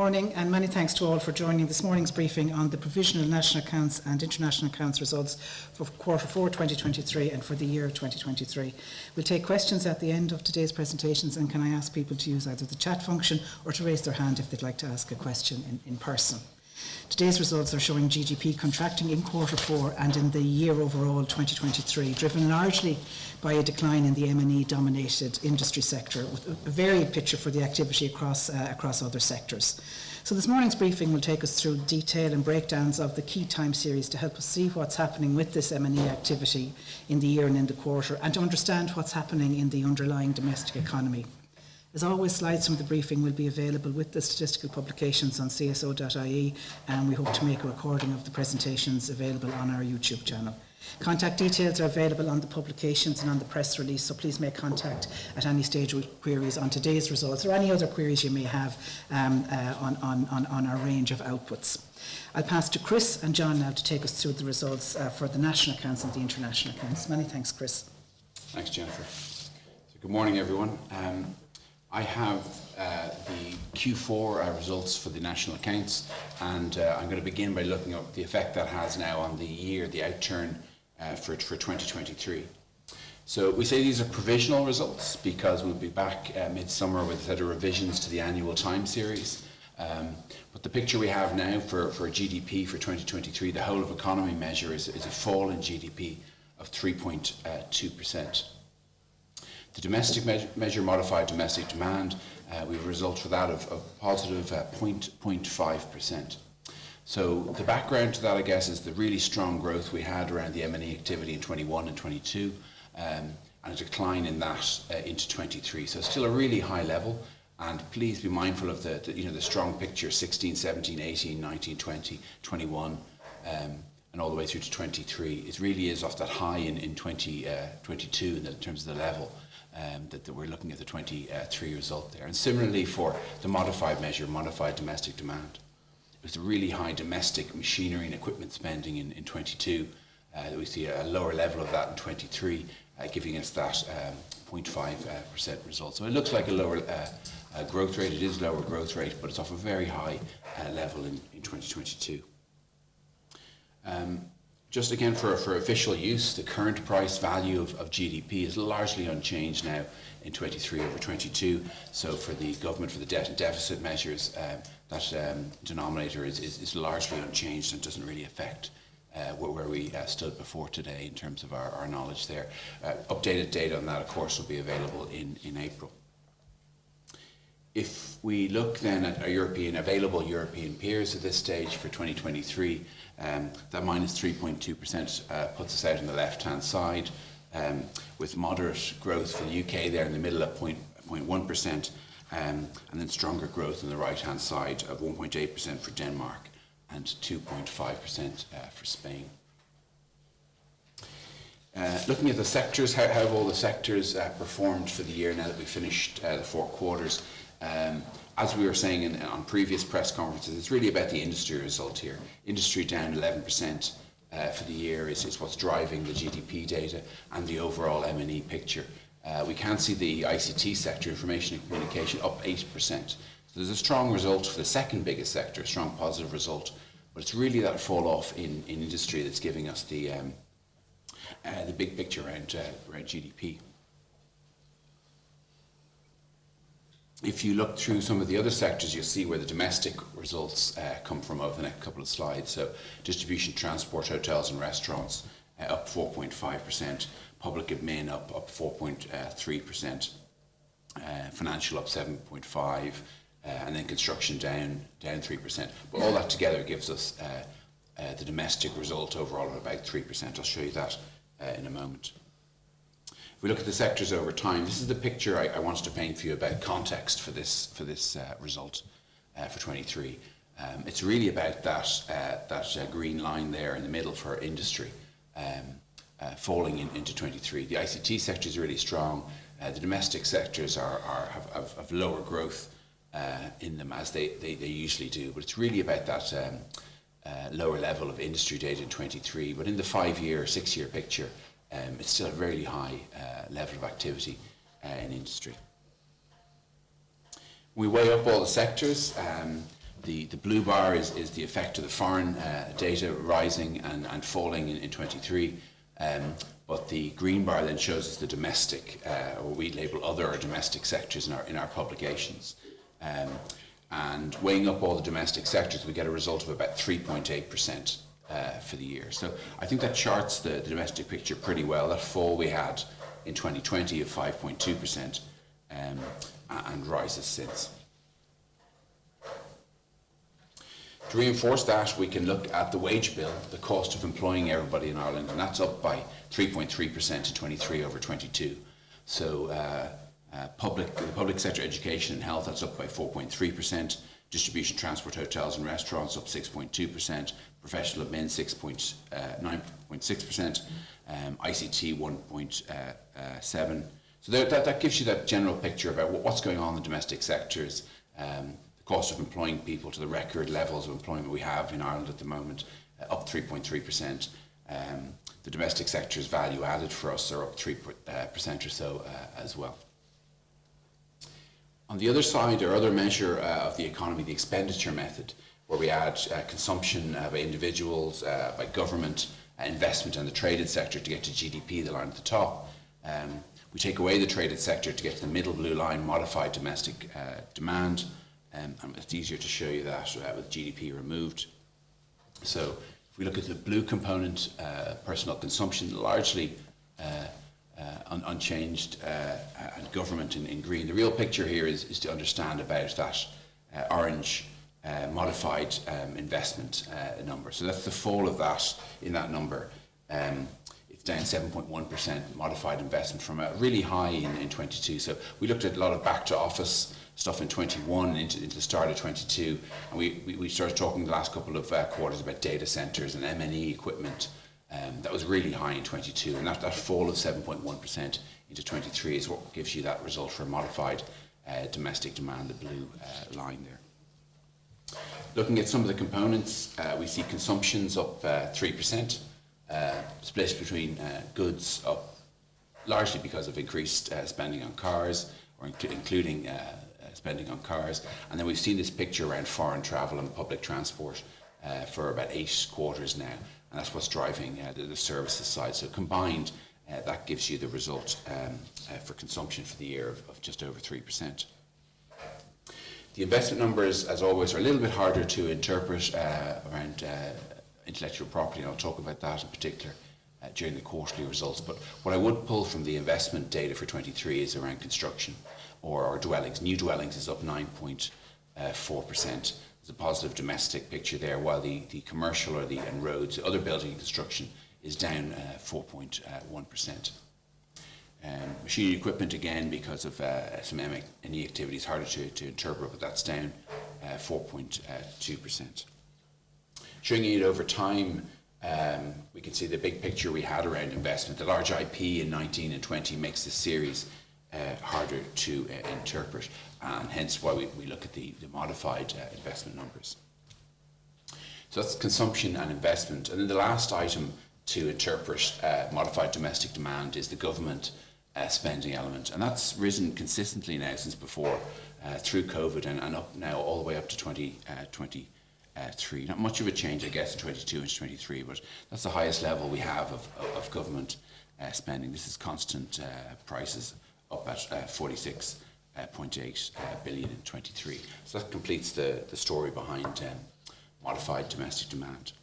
morning, and many thanks to all for joining this morning's briefing on the provisional national accounts and international accounts results for Q4 2023 and for the year 2023. We'll take questions at the end of today's presentations, and can I ask people to use either the chat function or to raise their hand if they'd like to ask a question in person. Today's results are showing GDP contracting in Q4 and in the year overall 2023, driven largely by a decline in the M&E dominated industry sector, with a varied picture for the activity across other sectors. So this morning's briefing will take us through detail and breakdowns of the key time series to help us see what's happening with this M&E activity in the year and in the quarter, and to understand what's happening in the underlying domestic economy. As always, slides from the briefing will be available with the statistical publications on cso.ie, and we hope to make a recording of the presentations available on our YouTube channel. Contact details are available on the publications and on the press release, so please make contact at any stage with queries on today's results or any other queries you may have on our range of outputs. I'll pass to Chris and John now to take us through the results for the national accounts and the international accounts. Many thanks, Chris. Thanks, Jennifer. So good morning, everyone. I have the Q4 results for the national accounts, and I'm going to begin by looking at the effect that has now on the year, the outturn for 2023. So we say these are provisional results because we'll be back midsummer with a set of revisions to the annual time series. But the picture we have now for GDP for 2023, the whole of economy measure, is a fall in GDP of 3.2%. The domestic measure, modified domestic demand, we have a result for that of positive 0.5%. So the background to that, I guess, is the really strong growth we had around the M&E activity in 21 and 22, and a decline in that into 23. So still a really high level, and please be mindful of the strong picture, 16, 17, 18, 19, 20, 21, and all the way through to 23. It really is off that high in 2022 in terms of the level. That we're looking at the 23 result there. And similarly for the modified measure, modified domestic demand. It was a really high domestic machinery and equipment spending in 22. That we see a lower level of that in 23, giving us that 0.5% result. So it looks like a lower growth rate. It is a lower growth rate, but it's off a very high level in 2022. Just again for official use, the current price value of GDP is largely unchanged now in 23 over 22. So for the government, for the debt and deficit measures, that denominator is largely unchanged and doesn't really affect where we stood before today in terms of our knowledge there. Updated data on that, of course, will be available in April. If we look then at our available European peers at this stage for 2023, that minus 3.2% puts us out on the left-hand side, with moderate growth for the UK there in the middle at 0.1%, and then stronger growth on the right-hand side of 1.8% for Denmark and 2.5% for Spain. Looking at the sectors, how have all the sectors performed for the year now that we've finished the 4 quarters? As we were saying on previous press conferences, it's really about the industry result here. Industry down 11% for the year is what's driving the GDP data and the overall M&E picture. We can see the ICT sector, information and communication, up 8%. So there's a strong result for the second biggest sector, a strong positive result, but it's really that fall off in industry that's giving us the big picture around GDP. If you look through some of the other sectors, you'll see where the domestic results come from over the next couple of slides. So distribution, transport, hotels and restaurants up 4.5%, public admin up 4.3%, financial up 7.5%, and then construction down 3%. But all that together gives us the domestic result overall of about 3%. I'll show you that in a moment. If we look at the sectors over time, this is the picture I wanted to paint for you about context for this result for 23. It's really about that green line there in the middle for industry falling into 23. The ICT sector is really strong. The domestic sectors have lower growth in them, as they usually do. But it's really about that lower level of industry data in 23. But in the 5-year, 6-year picture, it's still a very high level of activity in industry. We weigh up all the sectors. The blue bar is the effect of the foreign data rising and falling in 23. But the green bar then shows us the domestic, or we label other or domestic sectors in our publications. And weighing up all the domestic sectors, we get a result of about 3.8% for the year. So I think that charts the domestic picture pretty well. That fall we had in 2020 of 5.2% and rises since. To reinforce that, we can look at the wage bill, the cost of employing everybody in Ireland, and that's up by 3.3% in 23 over 22. So the public sector education and health, that's up by 4.3%, distribution, transport, hotels and restaurants up 6.2%, professional admin 9.6%, ICT 1.7%. So that gives you that general picture about what's going on in the domestic sectors, cost of employing people to the record levels of employment we have in Ireland at the moment, up 3.3%. The domestic sector's value added for us are up 3% or so as well. On the other side, our other measure of the economy, the expenditure method, where we add consumption by individuals, by government, investment and the traded sector to get to GDP, the line at the top. We take away the traded sector to get to the middle blue line, modified domestic demand. And it's easier to show you that with GDP removed. So if we look at the blue component, personal consumption, largely unchanged, and government in green. The real picture here is to understand about that orange modified investment number. So that's the fall of that in that number. It's down 7.1% modified investment from a really high in 22. So we looked at a lot of back to office stuff in 21 into the start of 22, and we started talking the last couple of quarters about data centres and M&E equipment. That was really high in 22, and that fall of 7.1% into 23 is what gives you that result for modified domestic demand, the blue line there. Looking at some of the components, we see consumption's up 3%, split between goods up largely because of increased spending on cars, or including spending on cars. And then we've seen this picture around foreign travel and public transport for about 8 quarters now, and that's what's driving the services side. So combined, that gives you the result for consumption for the year of just over 3%. The investment numbers, as always, are a little bit harder to interpret around intellectual property, and I'll talk about that in particular during the quarterly results. But what I would pull from the investment data for 23 is around construction or dwellings. New dwellings is up 9.4%. There's a positive domestic picture there, while the commercial and roads, other building construction, is down 4.1%. Machinery equipment, again, because of some M&E activity, is harder to interpret, but that's down 4.2%. Showing it over time, we can see the big picture we had around investment. The large IP in 19 and 20 makes this series harder to interpret, and hence why we look at the modified investment numbers. So that's consumption and investment. And then the last item to interpret modified domestic demand is the government spending element, and that's risen consistently now since before, through COVID and up now all the way up to 2023. Not much of a change, I guess, in 22 and 23, but that's the highest level we have of government spending. This is constant prices, up at 46.8 billion in 23. So that completes the story behind modified domestic demand.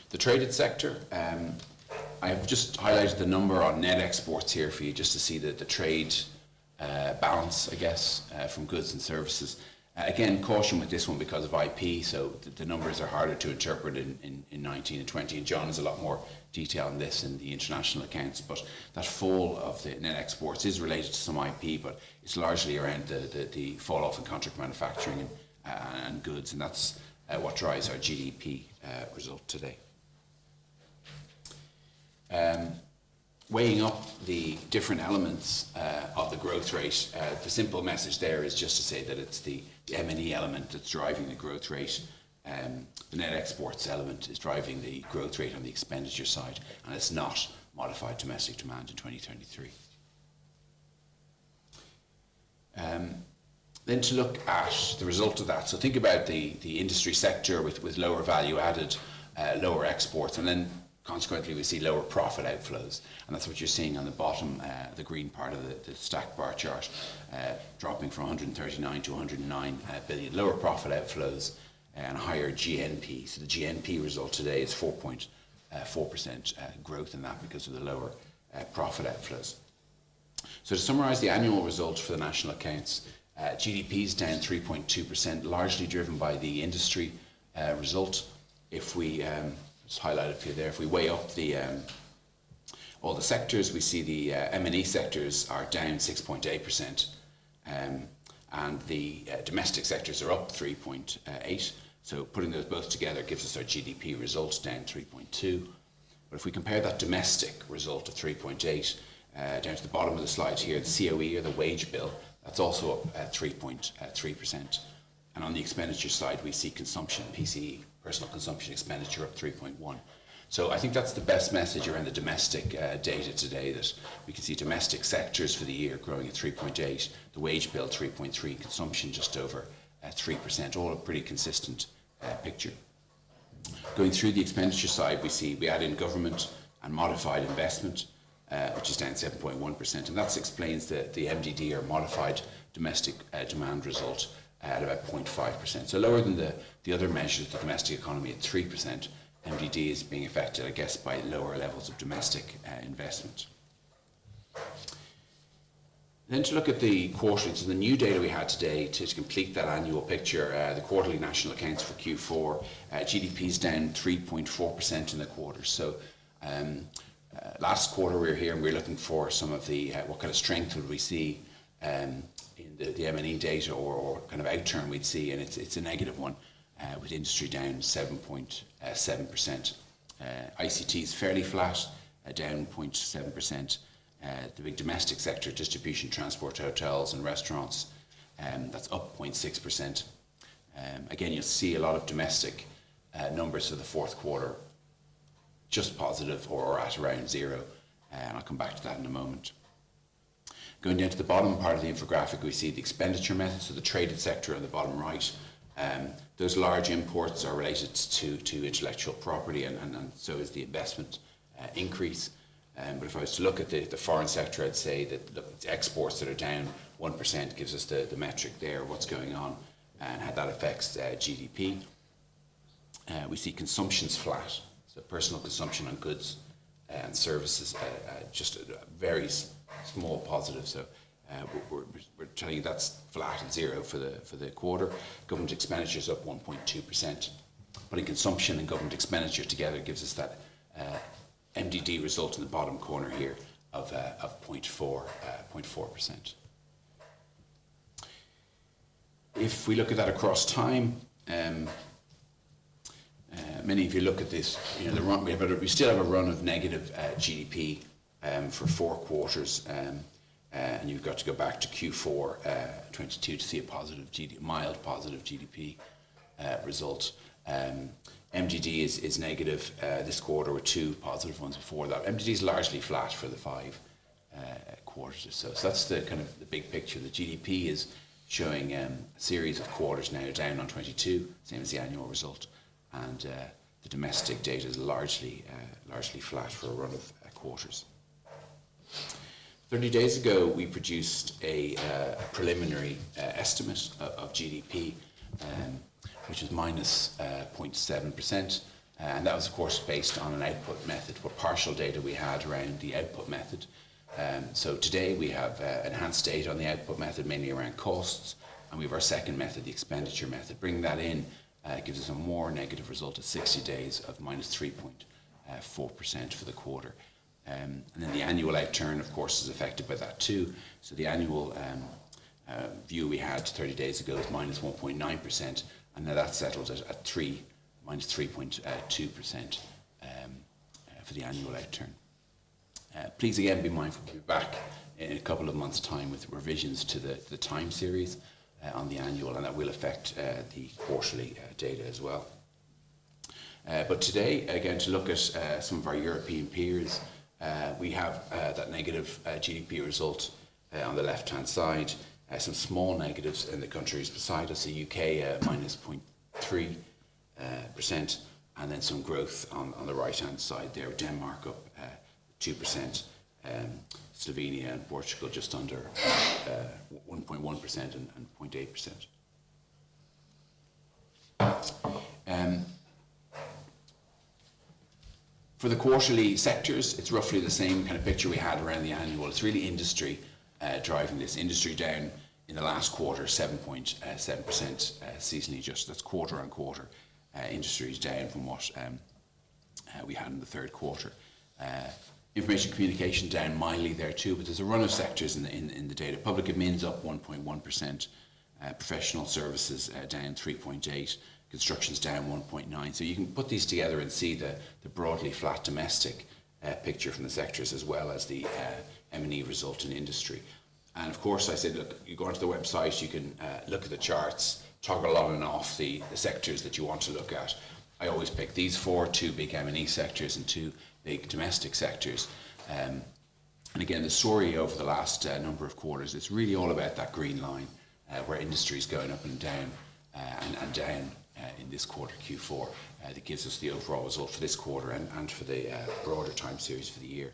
The traded sector, I have just highlighted the number on net exports here for you, just to see the trade balance, I guess, from goods and services. Again, caution with this one because of IP, so the numbers are harder to interpret in 19 and 20, and John has a lot more detail on this in the international accounts, but that fall of the net exports is related to some IP, but it's largely around the fall off in contract manufacturing and goods, and that's what drives our GDP result today. Weighing up the different elements of the growth rate, the simple message there is just to say that it's the M&E element that's driving the growth rate. The net exports element is driving the growth rate on the expenditure side, and it's not modified domestic demand in 2023. Then to look at the result of that, so think about the industry sector with lower value added, lower exports, and then consequently we see lower profit outflows, and that's what you're seeing on the bottom, the green part of the stack bar chart, dropping from 139 to 109 billion, lower profit outflows and higher GNP. So the GNP result today is 4.4% growth in that because of the lower profit outflows. So to summarise the annual result for the national accounts, GDP is down 3.2%, largely driven by the industry result. If we just highlight it for you there, if we weigh up all the sectors, we see the M&E sectors are down 6.8%, and the domestic sectors are up 3.8%. So putting those both together gives us our GDP results down 3.2%. But if we compare that domestic result of 3.8% down to the bottom of the slide here, the COE or the wage bill, that's also up 3.3%. And on the expenditure side, we see consumption, PCE, personal consumption expenditure, up 3.1%. So I think that's the best message around the domestic data today, that we can see domestic sectors for the year growing at 3.8%, the wage bill 3.3%, consumption just over 3%, all a pretty consistent picture. Going through the expenditure side, we see we add in government and modified investment, which is down 7.1%, and that explains the MDD or modified domestic demand result at about 0.5%. So lower than the other measures, the domestic economy at 3%. MDD is being affected, I guess, by lower levels of domestic investment. Then to look at the quarterly, so the new data we had today to complete that annual picture, the quarterly national accounts for Q4, GDP is down 3.4% in the quarter. So last quarter we were here and we were looking for some of the, what kind of strength would we see in the M&E data or kind of outturn we'd see, and it's a negative one with industry down 7.7%. ICT is fairly flat, down 0.7%. The big domestic sector, distribution, transport, hotels and restaurants, that's up 0.6%. Again, you'll see a lot of domestic numbers for the fourth quarter just positive or at around zero, and I'll come back to that in a moment. Going down to the bottom part of the infographic, we see the expenditure method, so the traded sector on the bottom right. Those large imports are related to intellectual property, and so is the investment increase. But if I was to look at the foreign sector, I'd say that the exports that are down 1% gives us the metric there, what's going on and how that affects GDP. We see consumption's flat, so personal consumption on goods and services just a very small positive. So we're telling you that's flat at zero for the quarter. Government expenditure is up 1.2%. Putting consumption and government expenditure together gives us that MDD result in the bottom corner here of 0.4%. If we look at that across time, many of you look at this, you know, the run, we still have a run of negative GDP for 4 quarters, and you've got to go back to Q4 22 to see a positive mild positive GDP result. MDD is negative this quarter with 2 positive ones before that. MDD is largely flat for the 5 quarters or so. So that's the kind of the big picture. The GDP is showing a series of quarters now down on 22, same as the annual result, and the domestic data is largely flat for a run of quarters. 30 days ago, we produced a preliminary estimate of GDP, which was minus 0.7%, and that was, of course, based on an output method. What partial data we had around the output method. So today we have enhanced data on the output method, mainly around costs, and we have our second method, the expenditure method. Bringing that in gives us a more negative result at 60 days of minus 3.4% for the quarter. And then the annual outturn, of course, is affected by that too. So the annual view we had 30 days ago is minus 1.9%, and now that's settled at minus 3.2% for the annual outturn. Please again be mindful to be back in a couple of months' time with revisions to the time series on the annual, and that will affect the quarterly data as well. But today, again, to look at some of our European peers, we have that negative GDP result on the left-hand side. some small negatives in the countries beside us, the UK minus 0.3%, and then some growth on the right-hand side there. Denmark up 2%, Slovenia and Portugal just under 1.1% and 0.8%. For the quarterly sectors, it's roughly the same kind of picture we had around the annual. It's really industry driving this. Industry down in the last quarter, 7.7% seasonally adjusted. That's quarter on quarter. Industry is down from what we had in the third quarter. Information communication down mildly there too, but there's a run of sectors in the data. Public admin's up 1.1%. Professional services down 3.8%. Construction's down 1.9%. So you can put these together and see the broadly flat domestic picture from the sectors, as well as the M&E result in industry. And of course, I said, look, you go onto the website, you can look at the charts, toggle on and off the sectors that you want to look at. I always pick these four: two big M&E sectors and two big domestic sectors. And again, the story over the last number of quarters, it's really all about that green line, where industry is going up and down, and down in this quarter, Q4, that gives us the overall result for this quarter and for the broader time series for the year.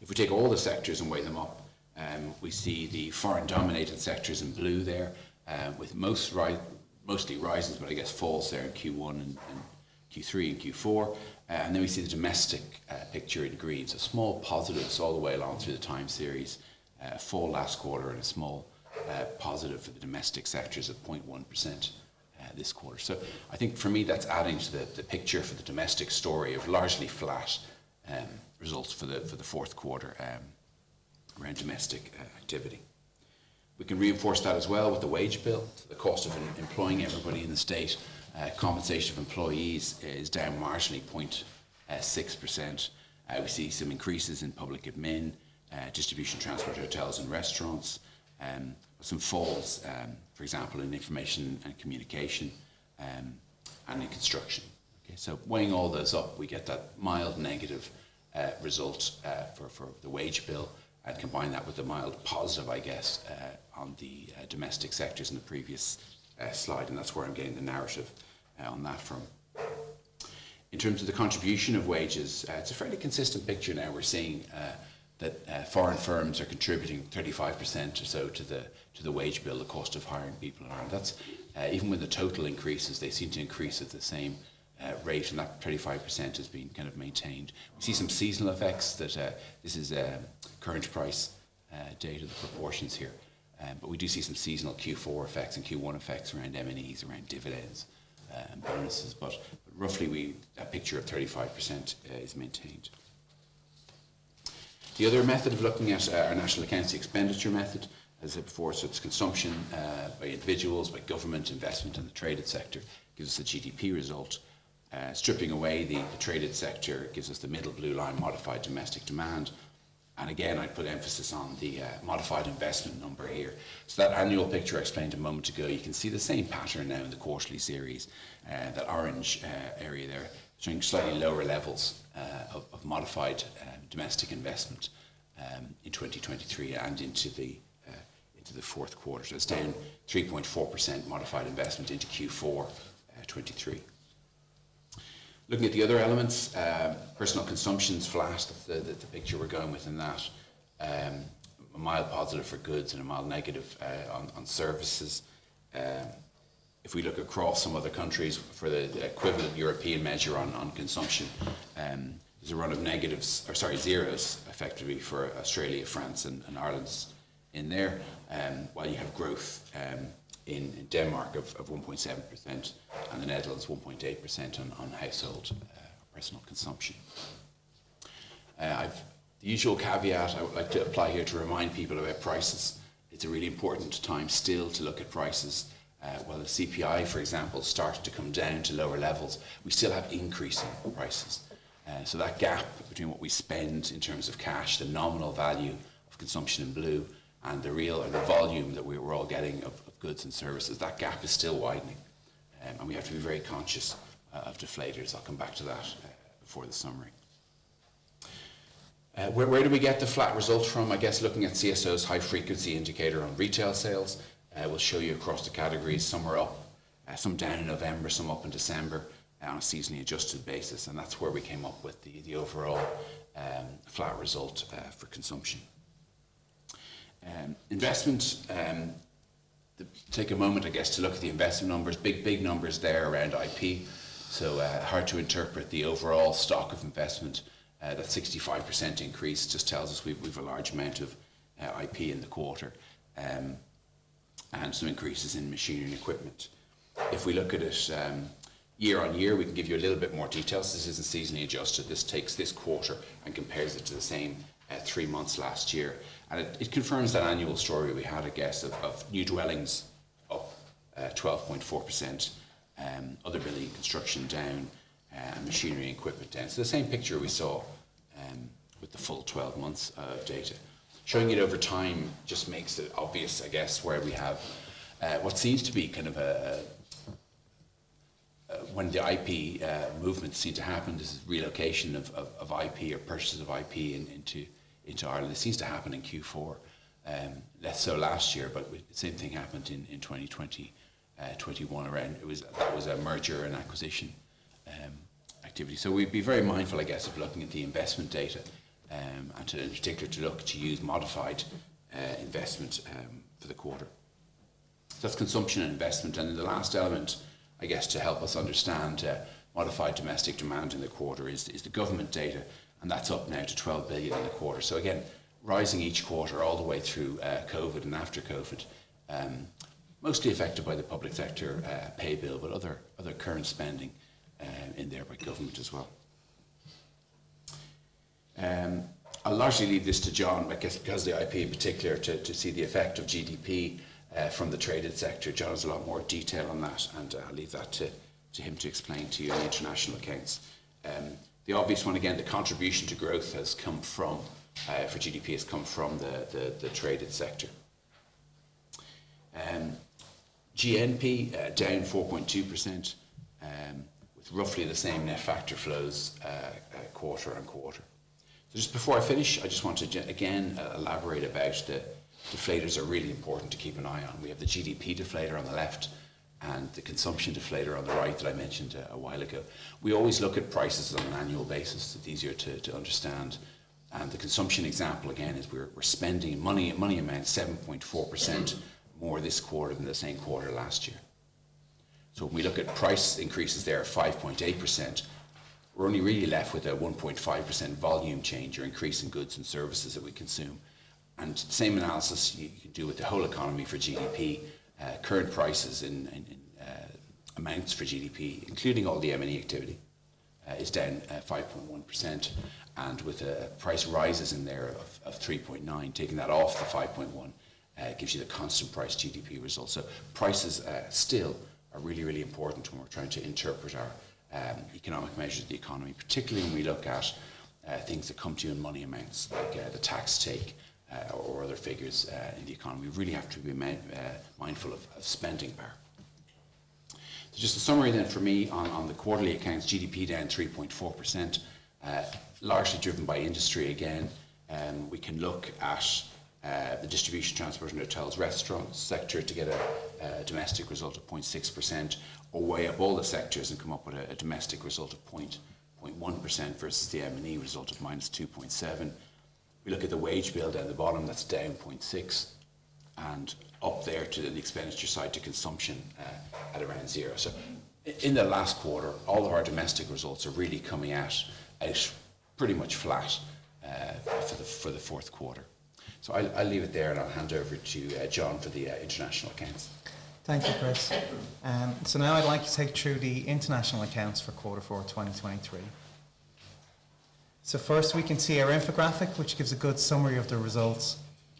If we take all the sectors and weigh them up, we see the foreign-dominated sectors in blue there, with mostly rises, but I guess falls there in Q1 and Q3 and Q4. And then we see the domestic picture in green, so small positives all the way along through the time series. Fall last quarter and a small positive for the domestic sectors at 0.1% this quarter. So I think for me that's adding to the picture for the domestic story of largely flat results for the fourth quarter around domestic activity. We can reinforce that as well with the wage bill. So the cost of employing everybody in the state. Compensation of employees is down marginally 0.6%. We see some increases in public admin, distribution, transport, hotels and restaurants. Some falls, for example, in information and communication and in construction. Okay, so weighing all those up, we get that mild negative result for the wage bill, and combine that with the mild positive, I guess, on the domestic sectors in the previous slide, and that's where I'm getting the narrative on that from. In terms of the contribution of wages, it's a fairly consistent picture now. We're seeing that foreign firms are contributing 35% or so to the wage bill, the cost of hiring people in Ireland. That's even when the total increases, they seem to increase at the same rate, and that 35% has been kind of maintained. We see some seasonal effects that this is current price data, the proportions here, but we do see some seasonal Q4 effects and Q1 effects around M&Es, around dividends and bonuses, but roughly a picture of 35% is maintained. The other method of looking at our national accounts, the expenditure method, as I said before, so it's consumption by individuals, by government, investment and the traded sector, gives us the GDP result. Stripping away the traded sector gives us the middle blue line, modified domestic demand. And again, I'd put emphasis on the modified investment number here. So that annual picture I explained a moment ago, you can see the same pattern now in the quarterly series, that orange area there, showing slightly lower levels of modified domestic investment in 2023 and into the fourth quarter. So it's down 3.4% modified investment into Q4 23. Looking at the other elements, personal consumption's flat. That's the picture we're going with in that. A mild positive for goods and a mild negative on services. If we look across some other countries for the equivalent European measure on consumption, there's a run of zeros effectively for Australia, France and Ireland in there, while you have growth in Denmark of 1.7% and the Netherlands 1.8% on household personal consumption. The usual caveat I would like to apply here to remind people about prices. It's a really important time still to look at prices. While the CPI, for example, started to come down to lower levels, we still have increasing prices. So that gap between what we spend in terms of cash, the nominal value of consumption in blue, and the real and the volume that we're all getting of goods and services, that gap is still widening. And we have to be very conscious of deflators. I'll come back to that before the summary. Where do we get the flat result from? I guess looking at CSO's high frequency indicator on retail sales, we'll show you across the categories. Some are up, some down in November, some up in December on a seasonally adjusted basis, and that's where we came up with the overall flat result for consumption. Investment, take a moment, I guess, to look at the investment numbers. Big numbers there around IP, so hard to interpret the overall stock of investment. That 65% increase just tells us we've a large amount of IP in the quarter, and some increases in machinery and equipment. If we look at it year on year, we can give you a little bit more details. This isn't seasonally adjusted. This takes this quarter and compares it to the same 3 months last year. And it confirms that annual story we had, I guess, of new dwellings up 12.4%, other building and construction down, machinery and equipment down. So the same picture we saw with the full 12 months of data. Showing it over time just makes it obvious, I guess, where we have what seems to be kind of when the IP movements seem to happen, this is relocation of IP or purchases of IP into Ireland. It seems to happen in Q4, less so last year, but the same thing happened in 2020, 21 around. That was a merger and acquisition activity. So we'd be very mindful, I guess, of looking at the investment data, and in particular to use modified investment for the quarter. So that's consumption and investment. And the last element, I guess, to help us understand modified domestic demand in the quarter is the government data, and that's up now to 12 billion in the quarter. So again, rising each quarter all the way through COVID and after COVID, mostly affected by the public sector pay bill, but other current spending in there by government as well. I'll largely leave this to John, I guess, because the IP in particular, to see the effect of GDP from the traded sector. John has a lot more detail on that, and I'll leave that to him to explain to you in the international accounts. The obvious one, again, the contribution to growth has come from, for GDP, has come from the traded sector. GNP down 4.2%, with roughly the same net factor flows quarter on quarter. So just before I finish, I just want to again elaborate about the deflators are really important to keep an eye on. We have the GDP deflator on the left and the consumption deflator on the right that I mentioned a while ago. We always look at prices on an annual basis. It's easier to understand. And the consumption example, again, is we're spending money amount 7.4% more this quarter than the same quarter last year. So when we look at price increases there of 5.8%, we're only really left with a 1.5% volume change or increase in goods and services that we consume. And same analysis you can do with the whole economy for GDP. Current prices in amounts for GDP, including all the M&E activity, is down 5.1%, and with price rises in there of 3.9, taking that off the 5.1 gives you the constant price GDP result. So prices still are really, really important when we're trying to interpret our economic measures of the economy, particularly when we look at things that come to you in money amounts, like the tax take or other figures in the economy. We really have to be mindful of spending power. So just a summary then for me on the quarterly accounts, GDP down 3.4%, largely driven by industry again. We can look at the distribution, transport and hotels, restaurants sector to get a domestic result of 0.6%, or weigh up all the sectors and come up with a domestic result of 0.1% versus the M&E result of minus 2.7%. We look at the wage bill down the bottom, that's down 0.6%, and up there to the expenditure side to consumption at around 0. So in the last quarter, all of our domestic results are really coming out pretty much flat for the fourth quarter. So I'll leave it there and I'll hand over to John for the international accounts. Thank you, Chris. So now I'd like to take through the international accounts for quarter 4 2023. So first we can see our infographic, which gives a good summary of the results.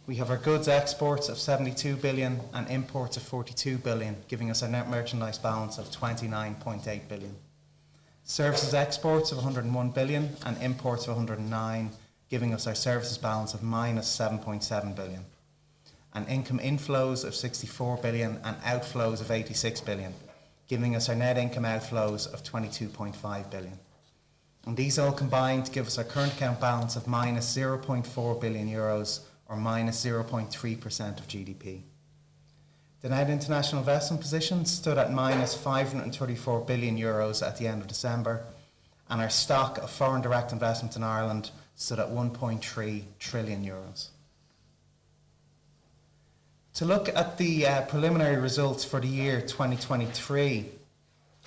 We have our goods exports of 72 billion and imports of 42 billion, giving us a net merchandise balance of 29.8 billion. Services exports of 101 billion and imports of 109, giving us our services balance of minus 7.7 billion. And income inflows of 64 billion and outflows of 86 billion, giving us our net income outflows of 22.5 billion. And these all combined to give us a current account balance of minus 0.4 billion euros, or minus 0.3% of GDP. The net international investment position stood at minus 534 billion euros at the end of December, and our stock of foreign direct investment in Ireland stood at 1.3 trillion euros. To look at the preliminary results for the year 2023,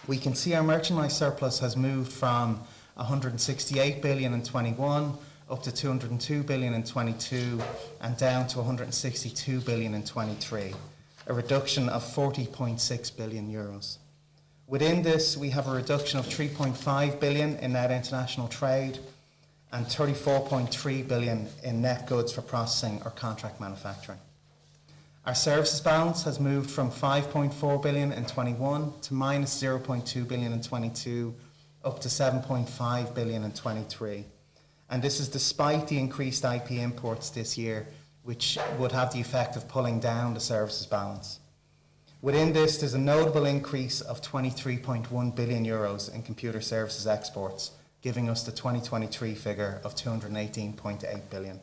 we can see our merchandise surplus has moved from 168 billion in 21 up to 202 billion in 22 and down to 162 billion in 23, a reduction of 40.6 billion euros. Within this, we have a reduction of 3.5 billion in net international trade and 34.3 billion in net goods for processing or contract manufacturing. Our services balance has moved from 5.4 billion in 21 to minus 0.2 billion in 22, up to 7.5 billion in 23. And this is despite the increased IP imports this year, which would have the effect of pulling down the services balance. Within this, there's a notable increase of 23.1 billion euros in computer services exports, giving us the 2023 figure of 218.8 billion.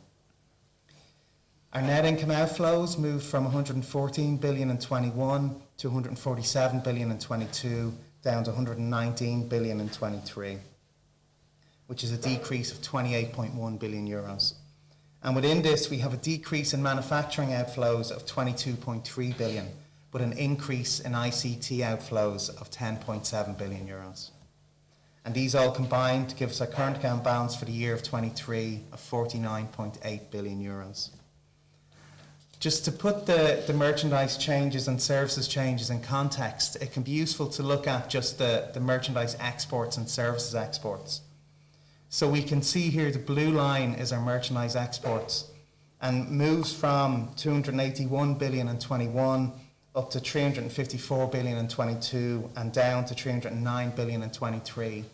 Our net income outflows moved from 114 billion in 21 to 147 billion in 22, down to 119 billion in 23, which is a decrease of 28.1 billion euros. And within this, we have a decrease in manufacturing outflows of 22.3 billion, but an increase in ICT outflows of 10.7 billion euros. And these all combined to give us a current account balance for the year of 23 of 49.8 billion euros. Just to put the merchandise changes and services changes in context, it can be useful to look at just the merchandise exports and services exports. So we can see here the blue line is our merchandise exports and moves from 281 billion in 21 up to 354 billion in 22 and down to 309 billion in 23.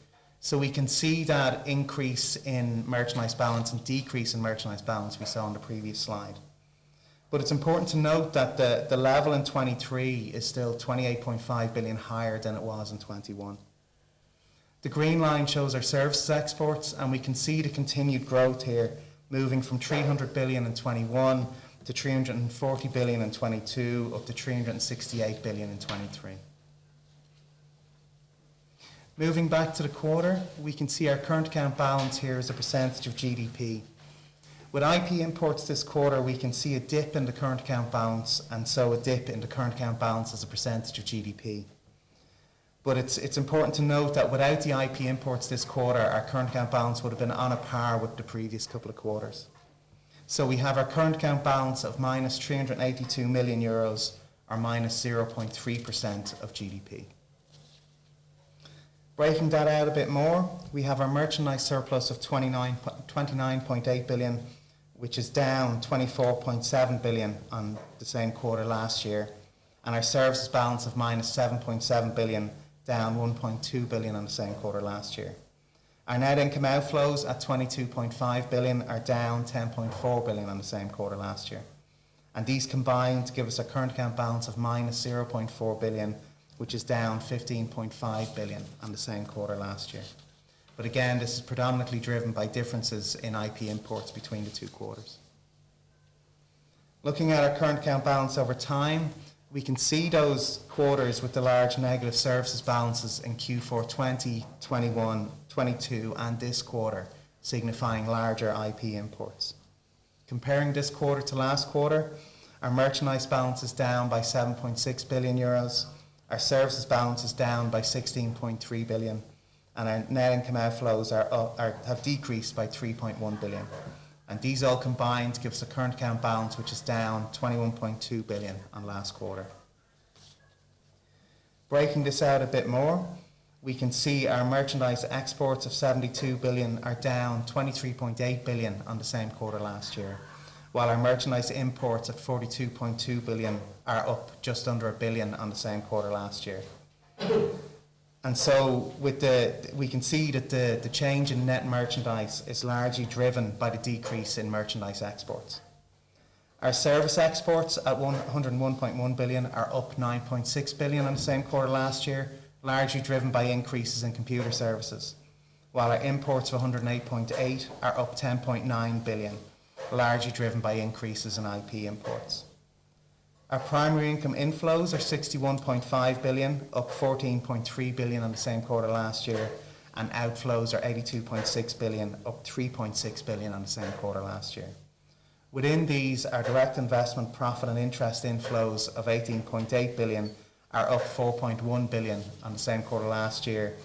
So we can see that increase in merchandise balance and decrease in merchandise balance we saw on the previous slide. But it's important to note that the level in 23 is still 28.5 billion higher than it was in 21. The green line shows our services exports, and we can see the continued growth here, moving from 300 billion in 21 to 340 billion in 22, up to 368 billion in 23. Moving back to the quarter, we can see our current account balance here as a percentage of GDP. With IP imports this quarter, we can see a dip in the current account balance, and so a dip in the current account balance as a percentage of GDP. But it's important to note that without the IP imports this quarter, our current account balance would have been on a par with the previous couple of quarters. So we have our current account balance of minus 382 million euros, or minus 0.3% of GDP. Breaking that out a bit more, we have our merchandise surplus of 29.8 billion, which is down 24.7 billion on the same quarter last year, and our services balance of minus 7.7 billion, down 1.2 billion on the same quarter last year. Our net income outflows at 22.5 billion are down 10.4 billion on the same quarter last year. And these combine to give us a current account balance of minus 0.4 billion, which is down 15.5 billion on the same quarter last year. But again, this is predominantly driven by differences in IP imports between the two quarters. Looking at our current account balance over time, we can see those quarters with the large negative services balances in Q4 20, 21, 22 and this quarter, signifying larger IP imports. Comparing this quarter to last quarter, our merchandise balance is down by 7.6 billion euros, our services balance is down by 16.3 billion, and our net income outflows have decreased by 3.1 billion. And these all combined to give us a current account balance which is down 21.2 billion on last quarter. Breaking this out a bit more, we can see our merchandise exports of 72 billion are down 23.8 billion on the same quarter last year, while our merchandise imports at 42.2 billion are up just under a billion on the same quarter last year. And so we can see that the change in net merchandise is largely driven by the decrease in merchandise exports. Our service exports at 101.1 billion are up 9.6 billion on the same quarter last year, largely driven by increases in computer services, while our imports of 108.8 are up 10.9 billion, largely driven by increases in IP imports. Our primary income inflows are 61.5 billion, up 14.3 billion on the same quarter last year, and outflows are 82.6 billion, up 3.6 billion on the same quarter last year. Within these, our direct investment profit and interest inflows of 18.8 billion are up 4.1 billion on the same quarter last year,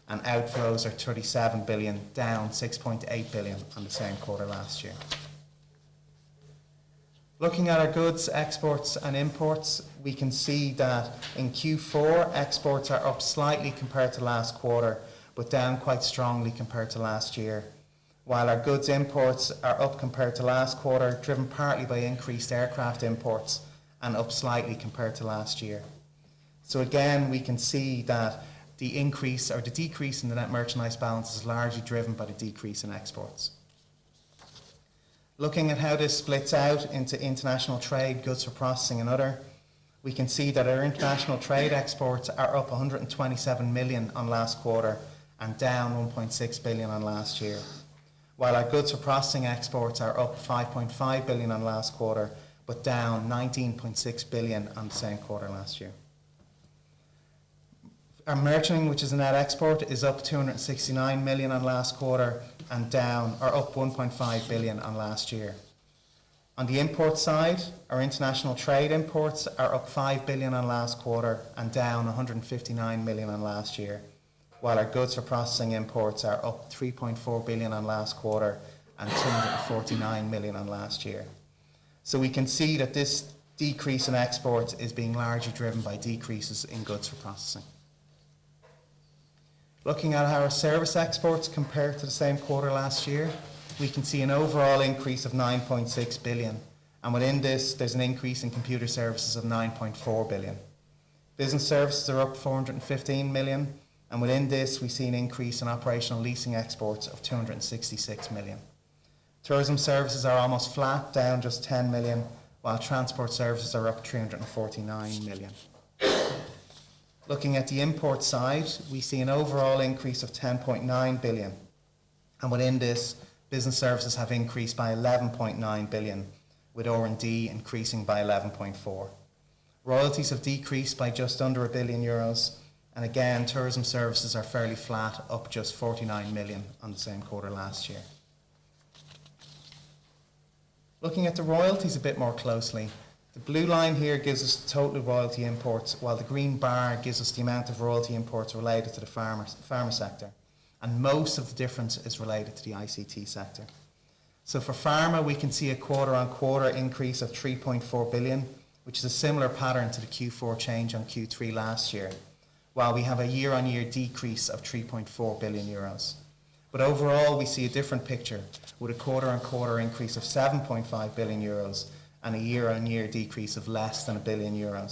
and outflows are 37 billion, down 6.8 billion on the same quarter last year. Looking at our goods, exports and imports, we can see that in Q4, exports are up slightly compared to last quarter, but down quite strongly compared to last year, while our goods imports are up compared to last quarter, driven partly by increased aircraft imports, and up slightly compared to last year. So again, we can see that the increase or the decrease in the net merchandise balance is largely driven by the decrease in exports. Looking at how this splits out into international trade, goods for processing and other, we can see that our international trade exports are up 127 million on last quarter and down 1.6 billion on last year, while our goods for processing exports are up 5.5 billion on last quarter, but down 19.6 billion on the same quarter last year. Our merchanting, which is a net export, is up 269 million on last quarter and down, or up 1.5 billion on last year. On the import side, our international trade imports are up 5 billion on last quarter and down 159 million on last year, while our goods for processing imports are up 3.4 billion on last quarter and 249 million on last year. So we can see that this decrease in exports is being largely driven by decreases in goods for processing. Looking at how our service exports compare to the same quarter last year, we can see an overall increase of 9.6 billion, and within this there's an increase in computer services of 9.4 billion. Business services are up 415 million, and within this we see an increase in operational leasing exports of 266 million. Tourism services are almost flat, down just 10 million, while transport services are up 349 million. Looking at the import side, we see an overall increase of 10.9 billion, and within this, business services have increased by 11.9 billion, with R&D increasing by 11.4. Royalties have decreased by just under €1 billion, and again, tourism services are fairly flat, up just 49 million on the same quarter last year. Looking at the royalties a bit more closely, the blue line here gives us total royalty imports, while the green bar gives us the amount of royalty imports related to the pharma sector, and most of the difference is related to the ICT sector. So for pharma, we can see a quarter-on-quarter increase of 3.4 billion, which is a similar pattern to the Q4 change on Q3 last year, while we have a year-on-year decrease of 3.4 billion euros. But overall, we see a different picture, with a quarter-on-quarter increase of 7.5 billion euros and a year-on-year decrease of less than €1 billion.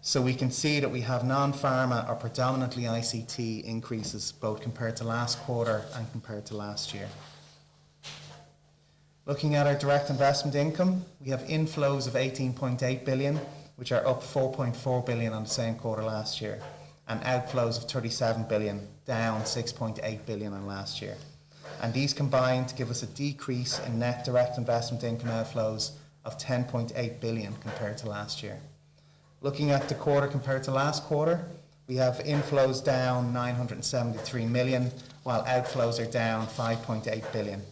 So we can see that we have non-pharma or predominantly ICT increases both compared to last quarter and compared to last year. Looking at our direct investment income, we have inflows of 18.8 billion, which are up 4.4 billion on the same quarter last year, and outflows of 37 billion, down 6.8 billion on last year. And these combine to give us a decrease in net direct investment income outflows of 10.8 billion compared to last year. Looking at the quarter compared to last quarter, we have inflows down 973 million, while outflows are down 5.8 billion.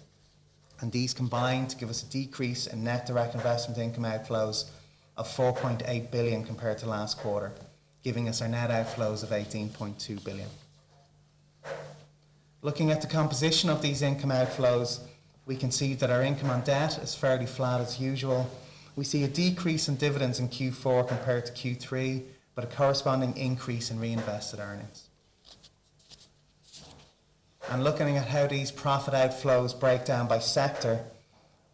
And these combine to give us a decrease in net direct investment income outflows of 4.8 billion compared to last quarter, giving us our net outflows of 18.2 billion. Looking at the composition of these income outflows, we can see that our income on debt is fairly flat as usual. We see a decrease in dividends in Q4 compared to Q3, but a corresponding increase in reinvested earnings. And looking at how these profit outflows break down by sector,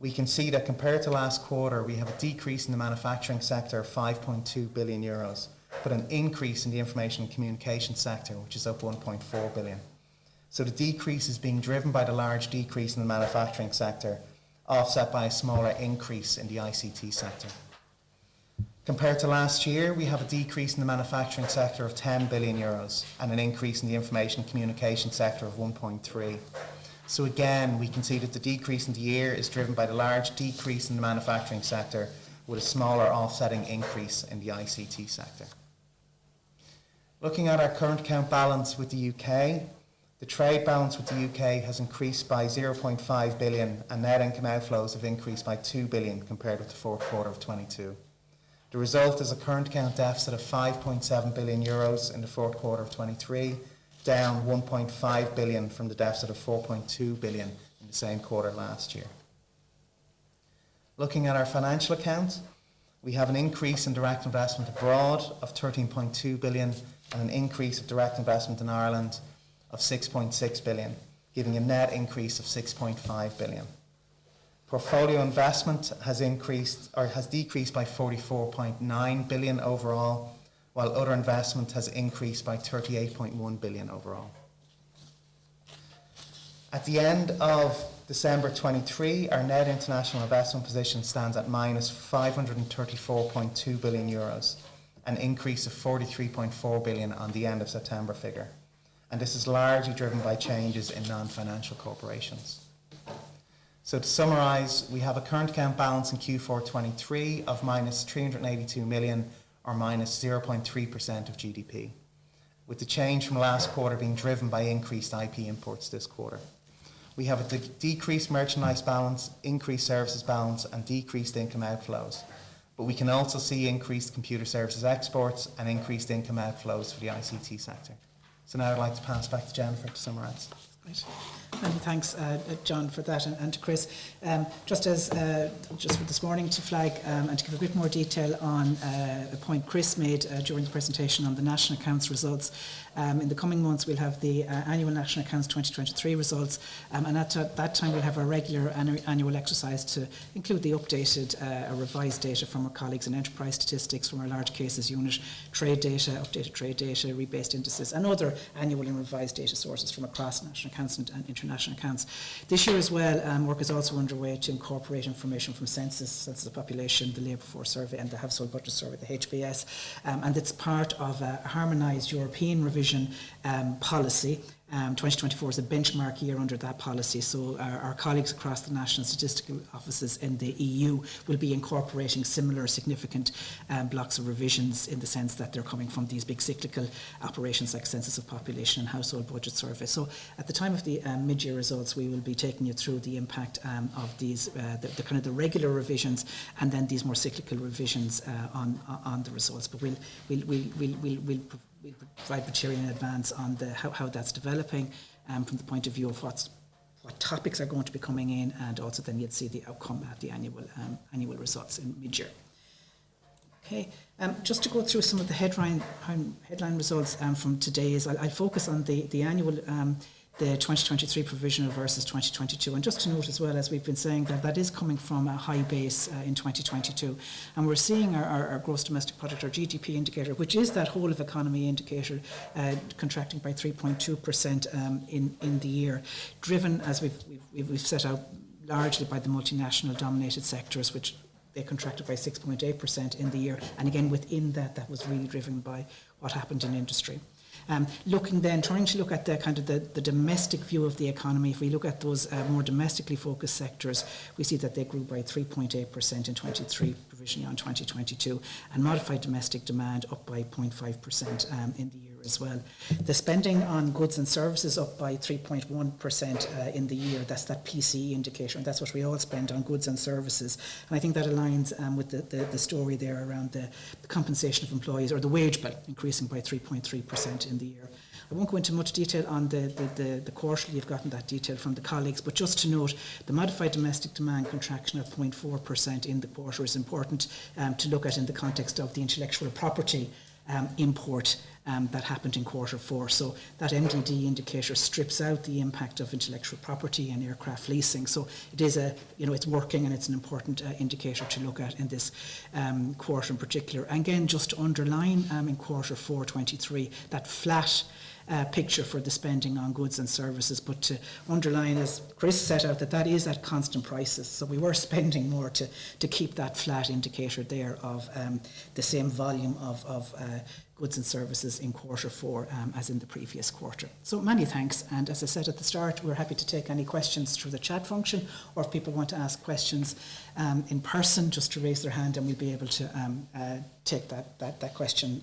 we can see that compared to last quarter, we have a decrease in the manufacturing sector of 5.2 billion euros, but an increase in the information and communication sector, which is up 1.4 billion. So the decrease is being driven by the large decrease in the manufacturing sector, offset by a smaller increase in the ICT sector. Compared to last year, we have a decrease in the manufacturing sector of 10 billion euros and an increase in the information and communication sector of 1.3. So again, we can see that the decrease in the year is driven by the large decrease in the manufacturing sector with a smaller offsetting increase in the ICT sector. Looking at our current account balance with the UK, the trade balance with the UK has increased by 0.5 billion and net income outflows have increased by 2 billion compared with the fourth quarter of 22. The result is a current account deficit of 5.7 billion euros in the fourth quarter of 23, down 1.5 billion from the deficit of 4.2 billion in the same quarter last year. Looking at our financial accounts, we have an increase in direct investment abroad of 13.2 billion and an increase of direct investment in Ireland of 6.6 billion, giving a net increase of 6.5 billion. Portfolio investment has decreased by 44.9 billion overall, while other investment has increased by 38.1 billion overall. At the end of December 23, our net international investment position stands at minus 534.2 billion euros, an increase of 43.4 billion on the end of September figure. And this is largely driven by changes in non-financial corporations. So to summarise, we have a current account balance in Q4 23 of minus 382 million or minus 0.3% of GDP, with the change from last quarter being driven by increased IP imports this quarter. We have a decreased merchandise balance, increased services balance and decreased income outflows. But we can also see increased computer services exports and increased income outflows for the ICT sector. So now I'd like to pass back to Jennifer to summarise. Right. Many thanks, John, for that, and to Chris. Just for this morning to flag and to give a bit more detail on a point Chris made during the presentation on the national accounts results. In the coming months, we'll have the annual national accounts 2023 results, and at that time we'll have our regular annual exercise to include the updated revised data from our colleagues in enterprise statistics, from our large cases unit, trade data, updated trade data, rebased indices, and other annual and revised data sources from across national accounts and international accounts. This year as well, work is also underway to incorporate information from census of population, the labour force survey and the household budget survey, the HBS, and it's part of a harmonised European revision policy. 2024 is a benchmark year under that policy, so our colleagues across the national statistical offices in the EU will be incorporating similar significant blocks of revisions, in the sense that they're coming from these big cyclical operations like census of population and household budget survey. So at the time of the mid-year results, we will be taking you through the impact of these, the kind of the regular revisions, and then these more cyclical revisions on the results. But we'll provide material in advance on how that's developing from the point of view of what topics are going to be coming in, and also then you'll see the outcome at the annual results in mid-year. Okay, just to go through some of the headline results from today, I'll focus on the annual the 2023 provisional versus 2022, and just to note as well, as we've been saying, that is coming from a high base in 2022, and we're seeing our gross domestic product, our GDP indicator, which is that whole of economy indicator, contracting by 3.2% in the year, driven, as we've set out, largely by the multinational dominated sectors, which they contracted by 6.8% in the year, and again within that was really driven by what happened in industry. Trying to look at the kind of the domestic view of the economy. If we look at those more domestically focused sectors, we see that they grew by 3.8% in 23, provisionally on 2022, and modified domestic demand up by 0.5% in the year as well. The spending on goods and services up by 3.1% in the year. That's that PCE indicator, and that's what we all spend on goods and services. And I think that aligns with the story there around the compensation of employees, or the wage bill increasing by 3.3% in the year. I won't go into much detail on the quarterly. You've gotten that detail from the colleagues, but just to note, the modified domestic demand contraction of 0.4% in the quarter is important to look at in the context of the intellectual property import that happened in quarter four. So that MDD indicator strips out the impact of intellectual property and aircraft leasing. So it is it's working, and it's an important indicator to look at in this quarter in particular. And again, just to underline in quarter 4 23, that flat picture for the spending on goods and services, but to underline, as Chris set out, that is at constant prices. So we were spending more to keep that flat indicator there of the same volume of goods and services in Q4 as in the previous quarter. So many thanks, and as I said at the start, we're happy to take any questions through the chat function, or if people want to ask questions in person, just to raise their hand and we'll be able to take that question